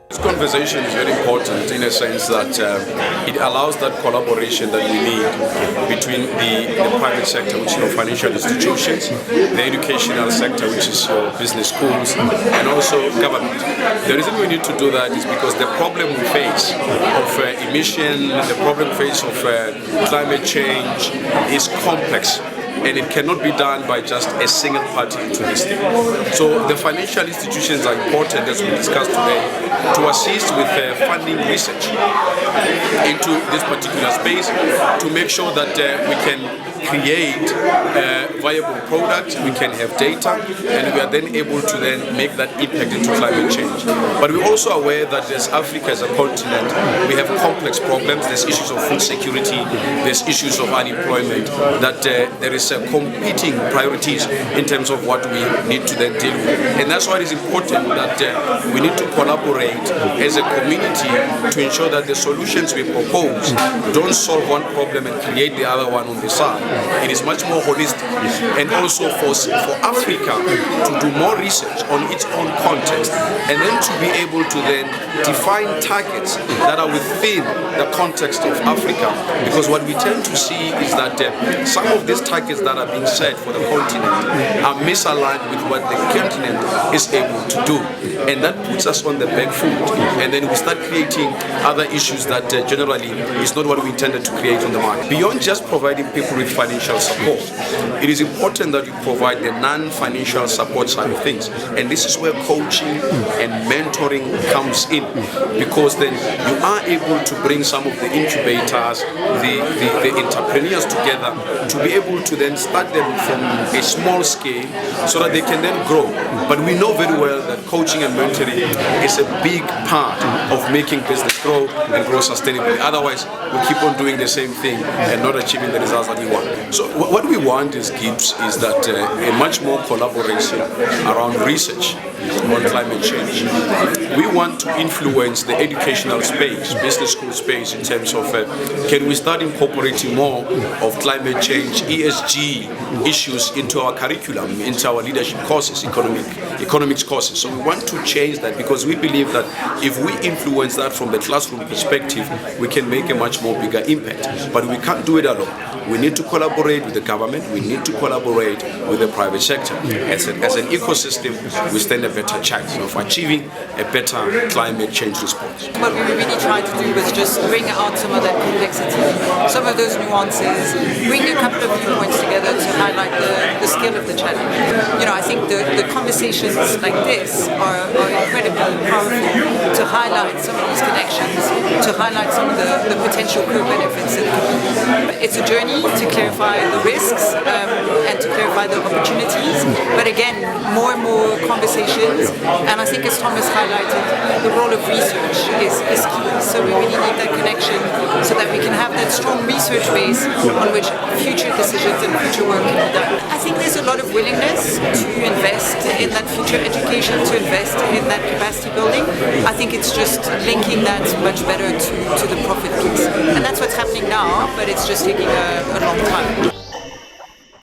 This conversation is very important in a sense that it allows that collaboration that we need between the private sector, which is your financial institutions, the educational sector, which is your business schools, and also government. The reason we need to do that is because the problem we face of emission, the problem we face of climate change is complex. And it cannot be done by just a single party to this thing. So the financial institutions are important, as we discussed today, to assist with funding research into this particular space to make sure that we can create viable products, we can have data, and we are then able to then make that impact into climate change. But we're also aware that as Africa as a continent, we have complex problems. There's issues of food security, there's issues of unemployment, that there is competing priorities in terms of what we need to then deal with. And that's why it is important that we need to collaborate as a community to ensure that the solutions we propose don't solve one problem and create the other one on the side. It is much more holistic, and also for Africa to do more research on its own context, and then to be able to then define targets that are within the context of Africa. Because what we tend to see is that some of these targets that are being set for the continent are misaligned with what the continent is able to do, and that puts us on the back foot, and then we start creating other issues that generally is not what we intended to create on the market. Beyond just providing people with financial support, it is important that you provide the non-financial support side of things, and this is where coaching and mentoring comes in, because then you are able to bring some of the incubators, the entrepreneurs together to be able to then start them from a small scale so that they can then grow. But we know very well that coaching and mentoring is a big part of making business grow and grow sustainably. Otherwise, we'll keep on doing the same thing and not achieving the results that we want. So what we want as GIBS is that a much more collaboration around research on climate change. We want to influence the educational space, business school space, in terms of can we start incorporating more of climate change, ESG issues into our curriculum, into our leadership courses, economics courses. So we want to change that, because we believe that if we influence that from the classroom perspective, we can make a much more bigger impact. But we can't do it alone. We need to collaborate with the government, we need to collaborate with the private sector. As an ecosystem, we stand a better chance of achieving a better climate change response. What we were really trying to do was just bring out some of that complexity, some of those nuances, bring a couple of viewpoints together to highlight the scale of the challenge. You know, I think the conversations like this are incredibly powerful to highlight some of these connections, to highlight some of the potential co-benefits that could be. It's a journey to clarify the risks and to clarify the opportunities, but again, more and more conversations, and I think as Thomas highlighted, the role of research is key. So we really need that connection so that we can have that strong research base on which future decisions and future work can be done. I think there's a lot of willingness to invest in that future education, to invest in that capacity building. I think it's just linking that much better to the profit piece. And that's what's happening now, but it's just taking a long time.